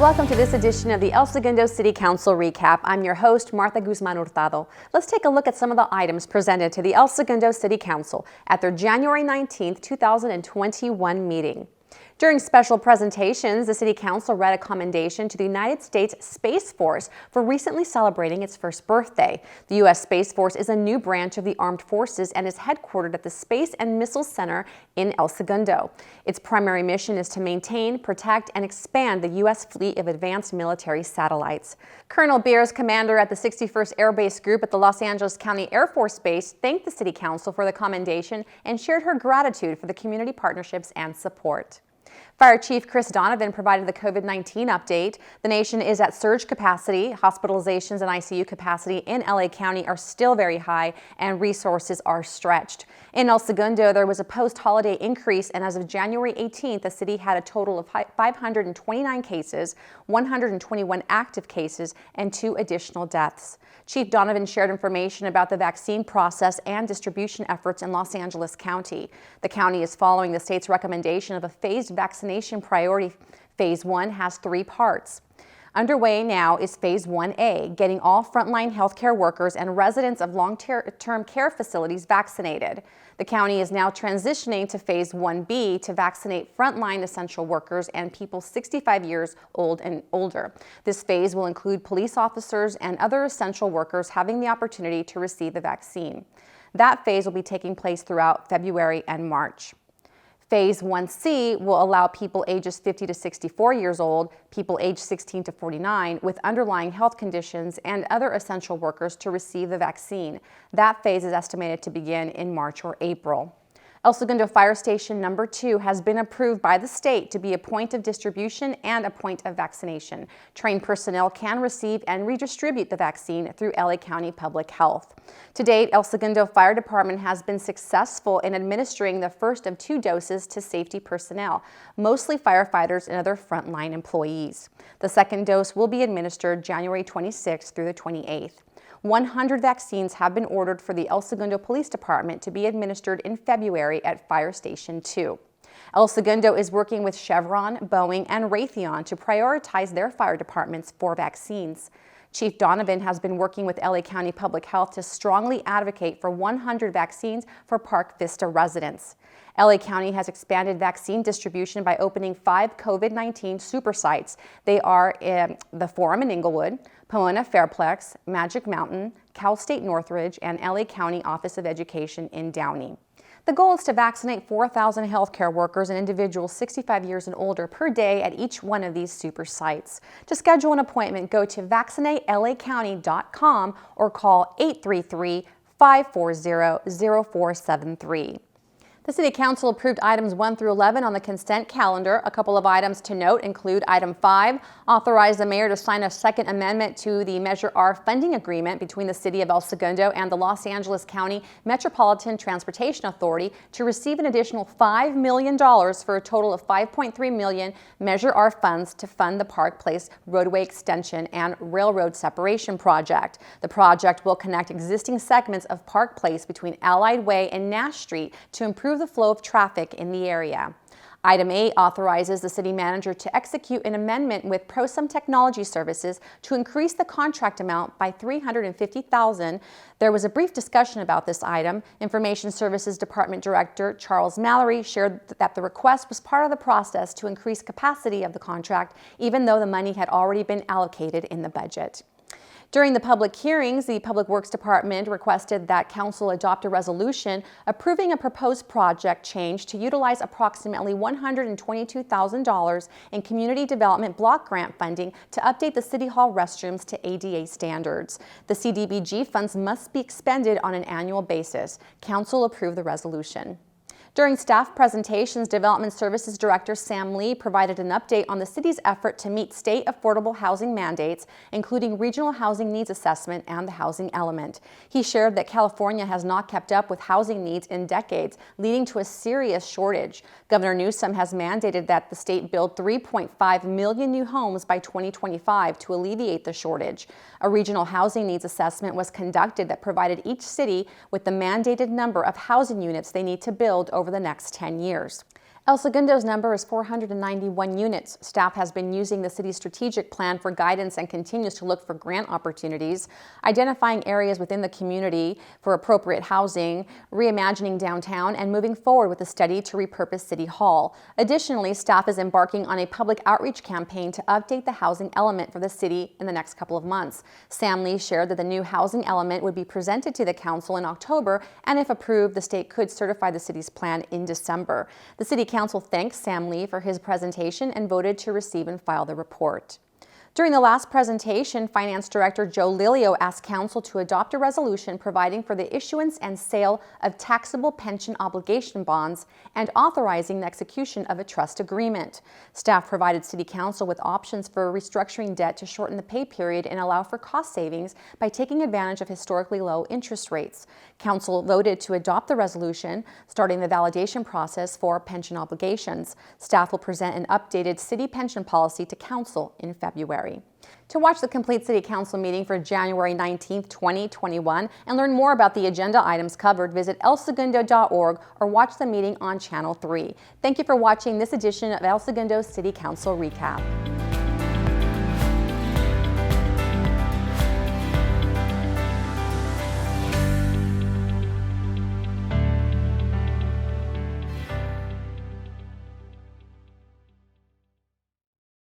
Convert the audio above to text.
Welcome to this edition of the El Segundo City Council Recap. I'm your host, Martha Guzman Hurtado. Let's take a look at some of the items presented to the El Segundo City Council at their January 19, 2021 meeting. During special presentations, the City Council read a commendation to the United States Space Force for recently celebrating its first birthday. The U.S. Space Force is a new branch of the Armed Forces and is headquartered at the Space and Missile Center in El Segundo. Its primary mission is to maintain, protect, and expand the U.S. fleet of advanced military satellites. Colonel Beers, commander at the 61st Air Base Group at the Los Angeles County Air Force Base, thanked the City Council for the commendation and shared her gratitude for the community partnerships and support. Fire Chief Chris Donovan provided the COVID-19 update. The nation is at surge capacity. Hospitalizations and ICU capacity in LA County are still very high and resources are stretched. In El Segundo, there was a post-holiday increase, and as of January 18th, the city had a total of 529 cases, 121 active cases, and 2 additional deaths. Chief Donovan shared information about the vaccine process and distribution efforts in Los Angeles County. The county is following the state's recommendation of a phased vaccination priority. Phase 1 has 3 parts. Underway now is Phase 1A, getting all frontline healthcare workers and residents of long-term care facilities vaccinated. The county is now transitioning to Phase 1B to vaccinate frontline essential workers and people 65 years old and older. This phase will include police officers and other essential workers having the opportunity to receive the vaccine. That phase will be taking place throughout February and March. Phase 1C will allow people ages 50 to 64 years old, people aged 16 to 49 with underlying health conditions, and other essential workers to receive the vaccine. That phase is estimated to begin in March or April. El Segundo Fire Station number 2 has been approved by the state to be a point of distribution and a point of vaccination. Trained personnel can receive and redistribute the vaccine through LA County Public Health. To date, El Segundo Fire Department has been successful in administering the first of 2 doses to safety personnel, mostly firefighters and other frontline employees. The second dose will be administered January 26th through the 28th. 100 vaccines have been ordered for the El Segundo Police Department to be administered in February at Fire Station 2. El Segundo is working with Chevron, Boeing, and Raytheon to prioritize their fire departments for vaccines. Chief Donovan has been working with LA County Public Health to strongly advocate for 100 vaccines for Park Vista residents. LA County has expanded vaccine distribution by opening 5 COVID-19 super sites. They are the Forum in Inglewood, Pomona Fairplex, Magic Mountain, Cal State Northridge, and LA County Office of Education in Downey. The goal is to vaccinate 4,000 healthcare workers and individuals 65 years and older per day at each one of these super sites. To schedule an appointment, go to vaccinatelacounty.com or call 833-540-0473. The City Council approved items 1 through 11 on the consent calendar. A couple of items to note include item 5, authorize the mayor to sign a second amendment to the Measure R funding agreement between the City of El Segundo and the Los Angeles County Metropolitan Transportation Authority to receive an additional $5 million for a total of $5.3 million Measure R funds to fund the Park Place roadway extension and railroad separation project. The project will connect existing segments of Park Place between Allied Way and Nash Street to improve the flow of traffic in the area. Item 8 authorizes the city manager to execute an amendment with Prosum Technology Services to increase the contract amount by $350,000. There was a brief discussion about this item. Information Services Department Director Charles Mallory shared that the request was part of the process to increase capacity of the contract, even though the money had already been allocated in the budget. During the public hearings, the Public Works Department requested that Council adopt a resolution approving a proposed project change to utilize approximately $122,000 in Community Development Block Grant funding to update the City Hall restrooms to ADA standards. The CDBG funds must be expended on an annual basis. Council approved the resolution. During staff presentations, Development Services Director Sam Lee provided an update on the city's effort to meet state affordable housing mandates, including regional housing needs assessment and the housing element. He shared that California has not kept up with housing needs in decades, leading to a serious shortage. Governor Newsom has mandated that the state build 3.5 million new homes by 2025 to alleviate the shortage. A regional housing needs assessment was conducted that provided each city with the mandated number of housing units they need to build over the next 10 years. El Segundo's number is 491 units. Staff has been using the city's strategic plan for guidance and continues to look for grant opportunities, identifying areas within the community for appropriate housing, reimagining downtown, and moving forward with a study to repurpose City Hall. Additionally, staff is embarking on a public outreach campaign to update the housing element for the city in the next couple of months. Sam Lee shared that the new housing element would be presented to the council in October, and if approved, the state could certify the city's plan in December. The City Council thanked Sam Lee for his presentation and voted to receive and file the report. During the last presentation, Finance Director Joe Lilio asked Council to adopt a resolution providing for the issuance and sale of taxable pension obligation bonds and authorizing the execution of a trust agreement. Staff provided City Council with options for restructuring debt to shorten the pay period and allow for cost savings by taking advantage of historically low interest rates. Council voted to adopt the resolution, starting the validation process for pension obligations. Staff will present an updated city pension policy to Council in February. To watch the complete City Council meeting for January 19, 2021, and learn more about the agenda items covered, visit elsegundo.org or watch the meeting on Channel 3. Thank you for watching this edition of El Segundo City Council Recap.